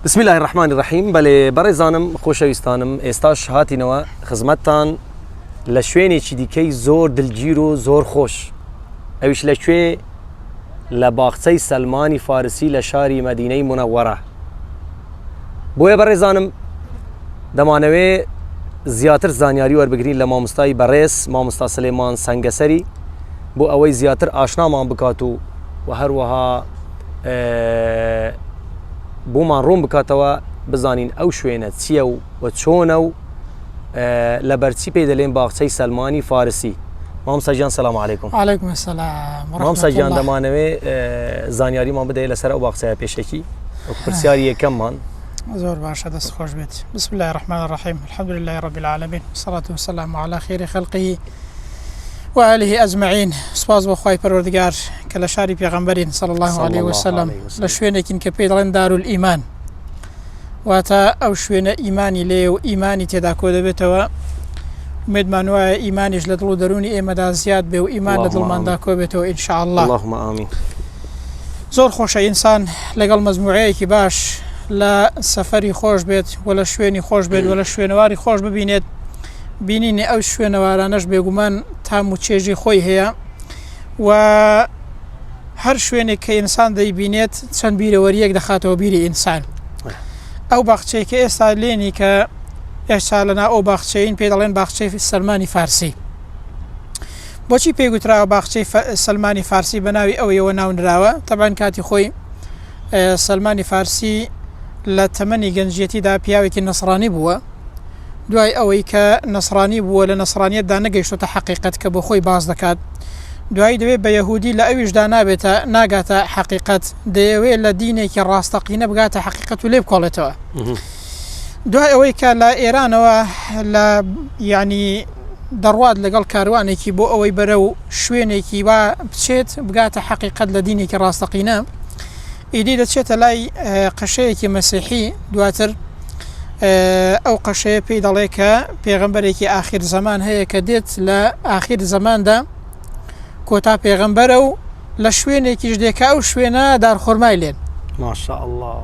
بسم الله الرحمن الرحيم. بله برزانم خوشویستانم استاش هاتینەوە خزمەتتان لە شوێنێکی دیکەی زۆر دلگیر و زۆر خۆش ئەویش لەکوێ لە باخچەی سەلمانی فارسی لە شاری مەدینەی منەوەرە. بۆیە بەڕێزانم دەمانەوێ زیاتر زانیاری وەربگرین لە مامۆستای بەڕێز مامۆستا سلێمان سەنگەسەری بۆ ئەوەی زیاتر ئاشنامان بکات و هەروەها بۆمان ڕوون بکاتەوە بزانین ئەو شوێنە چییە و چۆنە و لە بەرچی پێی دەڵێن باخچەی سەلمانی فارسی. مامۆستا گیان سەلام عەلەیکوم. وعەلەیکوم السەلام. مامۆستا گیان دەمانەوێ زانیاریمان بدەیت لەسەر ئەو باخچەیە پێشەکی پرسیاری یەکەممان. زۆر باشە، دەست خۆش بێت. بسم الله الرحمن الرحيم الحمد لله رب العالمين والصلاة والسلام على خير خلقه وآله أجمعين. سپاس بۆ خوای پەروەردگار کە لە شاری پێغەمبەرین صلی الله عليه وسلم لە شوێنێکین کە پێی دەڵێن دارولئیمان، واتە ئەو شوێنە ئیمانی لێ و ئیمانی تێدا کۆ دەبێتەوە. ئومێدمان وایە ئیمانیش لە دڵ و دەرونی ئێمەدا زیاد بێ و ئیمان لە دڵماندا کۆ بێتەوە ئینشاء الله. اللهم آمین. زۆر خۆشە ئینسان لەگەڵ مەزموعەیەکی باش لە سەفەری خۆش بێت و لە شوێنی خۆش بێت و لە شوێنەواری خۆش ببینێت. بینینی ئەو شوێنەوارانەش بێگومان تام و چێژی خۆی هەیە و هەر شوێنێک کە ئینسان دەیبینێت چەند بیرەوەریەک دەخاتەوە بیری ئینسان. ئەو باخچەی کە ئێستا لێنی کە ئێستا لەنا ئەو باخچەین پێ دەڵێن باخچەی سەلمانی فارسی. بۆچی پێگوتراوە باخچەی سەلمانی فارسی بە ناوی ئەوەیەوە ناونراوە؟ تەبان کاتی خۆی سەلمانی فارسی لە تەمەنی گەنجێتیدا پیاوێکی نەسڕانی بووە. دوای ئەوەی کە نەسڕانی بووە لە نەسڕانیەتدا نەگەیشتۆتە حەقیقەت کە بۆ خۆی باز دەکات. دوای دەوێت بە یەهودی لە ئەویشدا ناگاتە حەقیقەت، دەیەوێت لە دینێکی ڕاستەقینە بگاتە حەقیقەت و لێ بکۆڵێتەوە. دوای ئەوەی کە لە ئێرانەوە لە یعنی دەڕوات لەگەڵ کاروانێکی بۆ ئەوەی بەرەو شوێنێکی وا بچێت بگاتە حەقیقەت لە دینێکی ڕاستەقینە، ئیدی دەچێتە لای قەشەیەکی مەسیحی. دواتر ئەو قەشەیە پێی دەڵێ کە پێغەمبەرێکی ئاخیر زەمان هەیە کە دێت لە ئاخیر زەماندا کۆتا پێغەمبەرە و لە شوێنێکیش دێکە ئەو شوێنە دارخۆرمای لێن. ماشاء الله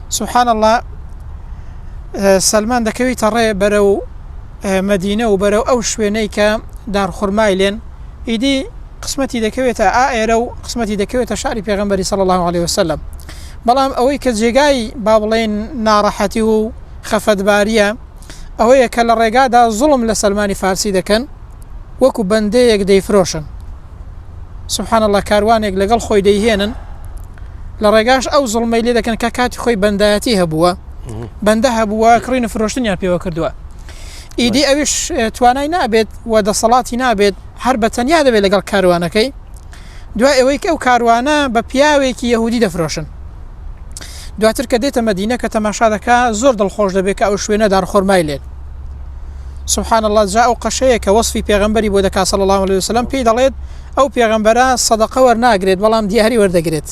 سبحان الله. سەلمان دەکەوێتە ڕێ بەرەو مەدینە و بەرەو ئەو شوێنەی کە دارخۆرمای لێن. ئیدی قسمەتی دەکەوێتە ئێرە و قسمەتی دەکەوێتە شاری پێغەمبەری صلی الله عليه وسلم. بەڵام ئەوەی کە جێگای با بڵێن ناڕەحەتی و خەفەتباریە ئەوەیە کە لە ڕێگادا زوڵم لە سەلمانی فارسی دەکەن، وەکو بەندەیەک دەیفرۆشن. سبحان الله. کاروانێک لەگەڵ خۆی دەیهێنن لە ڕێگاش ئەو زوڵمەی لێ دەکەن کە کاتی خۆی بەندایەتی هەبووە، بەندە هەبووە، کڕینە فرۆشتنیان پێوە کردووە. ئیدی ئەویش توانای نابێت و دەسەڵاتی نابێت، هەر بە تەنیا دەبێت لەگەڵ کاروانەکەی. دوای ئەوەی کە ئەو کاروانە بە پیاوێکی یەهودی دەفرۆشن. دواتر کە دێتە مەدینە کە تەماشا دەکا زۆر دڵخۆش دەبێت کە ئەو شوێنە دارخۆرمای لێن. سبحان الله. جا ئەو قەشەیە کە وەصفی پێغەمبەری بۆ دەکا صلی الله عليه وسلم پێی دەڵێت ئەو پێغەمبەرە سەدەقە وەرناگرێت بەڵام دیاری وەردەگرێت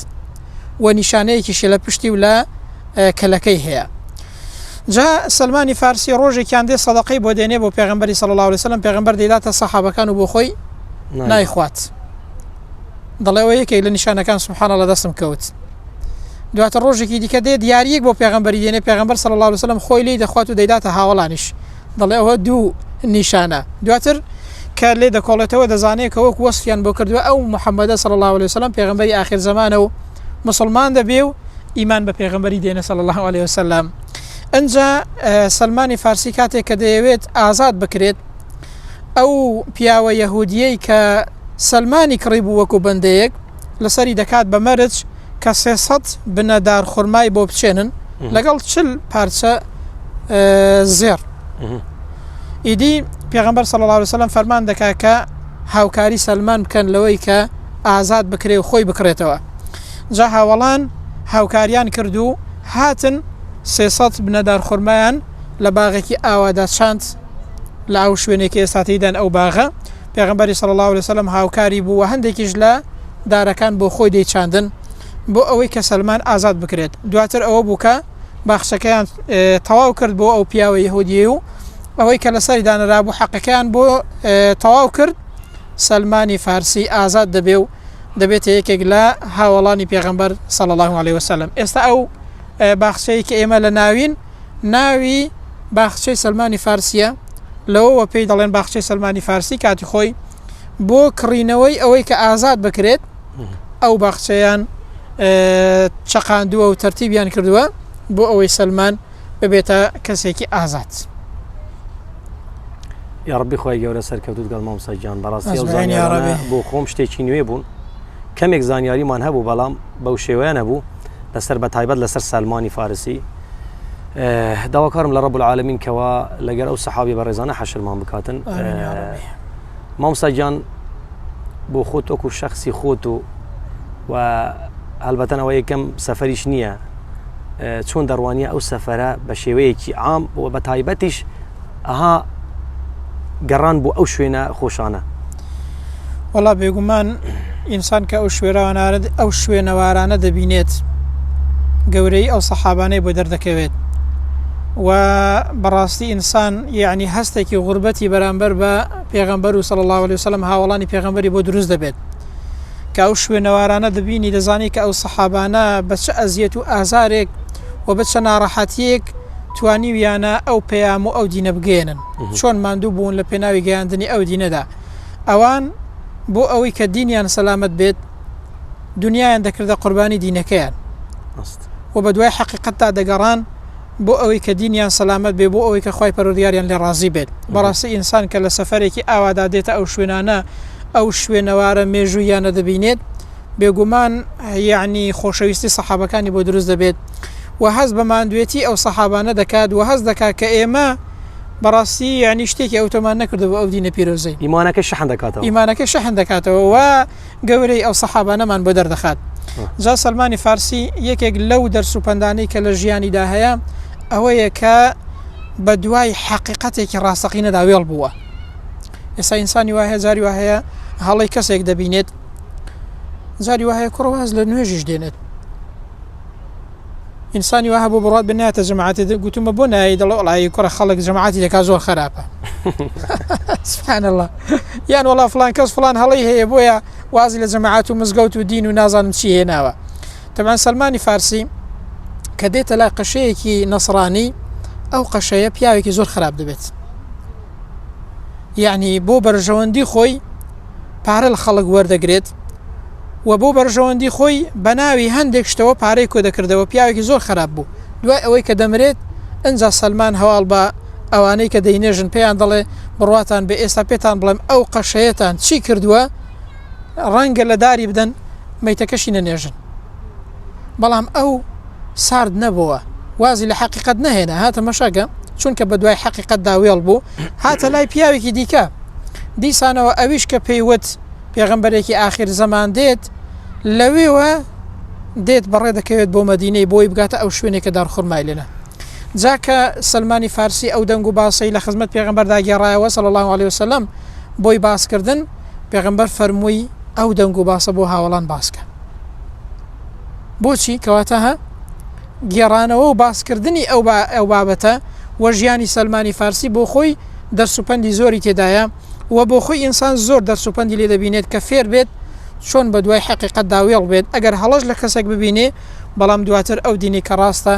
و نیشانەیەکیشی لە پشتی و لە کەلەکەی هەیە. جا سەلمانی فارسی ڕۆژێکیان دێ سەدەقەی بۆ دێنێ بۆ پێغەمبەری صلی الله عليه وسلم. پێغەمبەر دەیداتە سەحابەکان و بۆ خۆی نایخوات. دەڵێەوە یەکێک لە نیشانەکان سبحان الله دەستم کەوت. دواتر ڕۆژێکی دیکە دێ دیاریەک بۆ پێغەمبەری دێنێ. پێغەمبەر صلی الله عليه وسلم خۆی لێی دەخوات و دەیداتە هاوڵانیش. دەڵێ ئەوە دوو نیشانە. دواتر کە لێ دەکۆڵێتەوە دەزانێت کە وەک وەصفیان بۆ کردووە ئەو محەممەدە صلی الله عليه وسلم پێغەمبەری ئاخر زەمانە و مسلمان دەبێ و ئیمان بە پێغەمبەری دێنە صلی الله عليه وسلم. ئەنجا سەلمانی فارسی کاتێک کە دەیەوێت ئازاد بکرێت، ئەو پیاوە یەهودیەی کە سەلمانی کڕی بوو وەکو بەندەیەک لەسەری دەکات بە مەرج کە 300 بنەدار خورمای بۆ بچێنن لەگەڵ 40 پارچە زێر. ئیدی پێغەمبەر صلی الله عليه وسلم فەرمان دەکا کە هاوکاری سەلمان بکەن لەوەی کە ئازاد بکرێ و خۆی بکرێتەوە. جا هاوڵان هاوکاریان کرد و هاتن 300 بنەدار خورمایان لە باغێکی ئاوادا چاند لە ئەو شوێنێکی ئێستاتیدان ئەو باغە. پێغەمبەری صلی الله عليه وسلم هاوکاری بوو و هەندێکیش لە دارەکان بۆ خۆی دەیچاندن بۆ ئەوەی کە سەلمان ئازاد بکرێت. دواتر ئەوە بوو کە باخچەکەیان تەواو کرد بۆ ئەو پیاوە یەهودیە و ئەوەی کە لەسەری دانرا بوو حەقەکەیان بۆ تەواو کرد. سەلمانی فارسی ئازاد دەبێ و دەبێت یەکێک لە هاوڵانی پێغەمبەر صلی الله عليه وسلم. ئێستا ئەو باخچەی کە ئێمە لە ناوی باخچەی سلمانی فارسیە لەوەوە پێی دەڵێن باخچەی سلمانی فارسی کاتی خۆی بۆ کڕینەوەی ئەوەی کە ئازاد بکرێت ئەو باخچەیان چەقاندووە و تەرتیبیان کردووە بۆ ئەوەی سلمان ببێتە کەسێکی ئازاد. یا ڕبی خۆی گەورە سەرکەوتوت گەڵ مامۆستا گیان بەڕاستی ئەو زانیارانە بۆ خۆم شتێکی نوێ بوون کەمێک زانیاریمان هەبوو بەڵام بەو شێوەیە نەبوو لەسەر بە تایبەت لەسەر سلمانی فارسی داواکارم لە رب العالمین کەوا لەگەر ئەو سەحابی بەڕێزانە حەشرمان بکاتن. مامۆستا گیان بۆ خۆت وەکو شەخسی خۆت و هەلبەتەن ئەوە یەکەم سەفەریش نییە چۆن دەڕوانیە ئەو سەفەرە بە شێوەیەکی عام و بە تایبەتیش ئەها گەڕان بۆ ئەو شوێنە خۆشانە. وەڵا بێگومان ئینسان کە ئەو شوێنەوارانە دەبینێت گەورەی ئەو سەحابانەی بۆ دەردەکەوێت و بەڕاستی ئینسان یعنی هەستێکی غوربەتی بەرامبەر بە پێغەمبەر و صلی الله علیه وسلم هاوڵانی پێغەمبەری بۆ دروست دەبێت کە ئەو شوێنەوارانە دەبینی دەزانی کە ئەو سەحابانە بە چه ئەزیەت و ئازارێک و بە چه ناڕەحەتیەک توانیویانە ئەو پەیام و ئەو دینە بگێنن چۆن ماندوو بوون لە پێناوی گەیاندنی ئەو دینەدا ئەوان بۆ ئەوەی کە دینیان سەلامەت بێت دنیایان دەکردە قوربانی دینەکەیان و بە دوای حەقیقەتتا دەگەڕان بۆ ئەوەی کە دینیان سەلامەت بێ بۆ ئەوەی کە خوای پەروەردگاریان لێ ڕازی بێت. بەڕاستی ئینسان کە لە سەفەرێکی ئاوادا دێتە ئەو شوێنانە ئەو شوێنەوارە مێژوویانە دەبینێت بێگومان یعنی خۆشەویستی سەحابەکانی بۆ دروست دەبێت و هەز بە ماندوێتی ئەو سەحابانە دەکات و هەز دەکات کە ئێمە بەڕاستی یعنی شتێکی ئەوتۆمان نەکردەوە ئەو دینە پیرۆزەی ئیمانەکە شەحن دەکاتەوە و گەورەی ئەو سەحابانەمان بۆ دەردەخات. جا سلمانی فارسی یەکێک لەو دەرسوپەندانەی کە لە ژیانیدا هەیە ئەوەیە کە بە دوای حەقیقەتێکی ڕاستەقینەدا وێڵ بووە. ئێستا ئینسانی وایە جاری وایە هەڵی کەسێک دەبینێت جاری وایە کوڕواز لە نوێژیش دێنێت ئینسانی وایە بۆ بڕات بناتە جەماعەتی گوتومە بۆ نایی دەڵێ وەڵی کوڕە خەڵک جەماعەتی دەکا زۆر خراپە سبحان الله یان وەڵا فلان کەس فلان هەڵی هەیە بۆیە وازی لە جەماعەت و مزگەوت و دین و نازانم چی هێناوە. تەمان سلمانی فارسی کە دێتە لای قەشەیەکی نەسڕانی ئەو قەشەیە پیاوێکی زۆر خراپ دەبێت یعنی بۆ بەرژەوەندی خۆی پارە لە خەڵک وەردەگرێت و بۆ بەرژەوەندی خۆی بە ناوی هەندێک شتەوە پارەی کۆ دەکردەوە پیاوێکی زۆر خراپ بوو. دوای ئەوەی کە دەمرێت ئەنجا سلمان هەواڵ بە ئەوانەی کە دەینێژن پێیان دەڵێ بڕواتان بە ئێستا پێتان بڵێم ئەو قەشەیەتان چی کردووە ڕەنگە لە داری بدەن مەیتەکەشی نەنێژن بەڵام ئەو سارد نەبووە وازی لە حەقیقەت نەهێنا هاتە مەشەگە چونکە بە دوای حەقیقەت داوێڵ بوو هاتە لای پیاوێکی دیکە دیسانەوە ئەویش کە پێیوت پێغەمبەرێکی ئاخر زەمان دێت لەوێوە دێت بەڕێ دەکەوێت بۆ مەدینەی بۆی بگاتە ئەو شوێنێکە دارخورمای لێنە. جاکە سلمانی فارسی ئەو دەنگ و باسی لە خزمەت پێغەمبەردا گێڕایەوە صلی الله علیه وسلم بۆی باسکردن پێغەمبەر فەرمووی ئەو دەنگ و باسە بۆ هاوڵان باسکە. بۆچی کەواتە گێڕانەوە و باسکردنی ئەو بابەتە وە ژیانی سلمانی فارسی بۆ خۆی دەرسوپەندی زۆری تێدایە و بۆ خۆی ئینسان زۆر دەرسوپەندی لێ دەبینێت کە فێر بێت چۆن بە دوای حەقیقەت داوێڵ بێت ئەگەر هەڵەش لە کەسێک ببینێ بەڵام دواتر ئەو دینی کە ڕاستە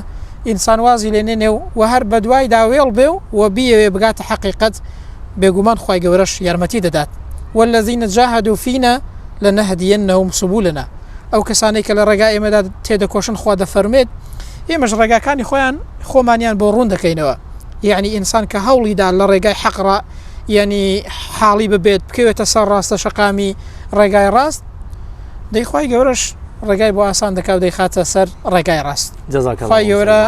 ئینسان وازی لێ نێنێ و هەر بە دوای داوێڵ بێ و بیەوێ بگاتە حەقیقەت بێگومان خوای گەورەش یارمەتی دەدات. والذین جاهدوا فینا لنهدینهم سبولنا ئەو کەسانەی کە لە ڕێگای ئێمەدا تێدەکۆشن خوا دەفەرمێت ئێمەش ڕێگاکانی خۆمانیان بۆ ڕوون دەکەینەوە. یعنی ئینسان کە هەوڵیدا لە ڕێگای حەقڕا یعنی حاڵی ببێت بکەوێتە سەر ڕاستە شەقامی ڕێگای ڕاست دەیخوای گەورەش ڕێگای بۆ ئاسان دەکا و دەیخاتە سەر ڕێگای ڕاست. خوای گەورە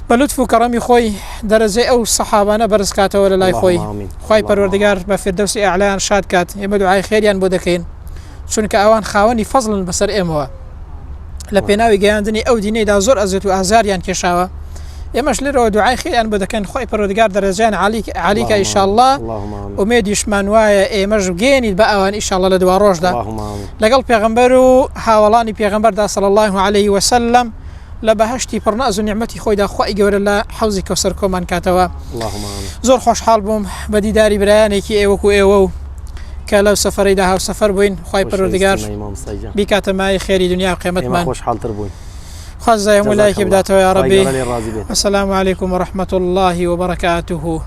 بە لوتف و کەڕەمی خۆی دەرەجەی ئەو سەحابانە بەرزکاتەوە لە لای خۆی خوای پەروەردگار بە فردەوسی ئەعلایان شاد کات ئێمە دوعای خێریان بۆ دەکەین چونکە ئەوان خاوەنی فەزڵن بەسەر ئێمەوە لە پێناوی گەیاندنی ئەو دینەیدا زۆر ئەزیەت و ئازاریان کێشاوە ئێمەش لێرەوە دوعای خێریان بۆ دەکەین خوای پەروەردگار دەرەجەیان عالیکە ئینشاءالله ئومێدیشمان وایە ئێمەش بگەێنیت بە ئەوان ئینشاءالله لە دوا ڕۆژدا لەگەڵ پێغەمبەر و هاوڵانی پێغەمبەردا صلی الله علیه وسلم لە بەهشتی پڕناز و نیعمەتی خۆیدا خوای گەورە لە حەوزی کەوسەر کۆمان کاتەوە. زۆر خۆشحاڵ بووم بە دیداری برایانێکی ئێوەکو ئێوە و کە لەو سەفەرەیدا هاو سەفەر بووین خوای پەروەردگار بیکاتە مای خێری دنیا و قیامەتمان خزايا ملايك بداته يا ربي. ربي. السلام عليكم ورحمة الله وبركاته.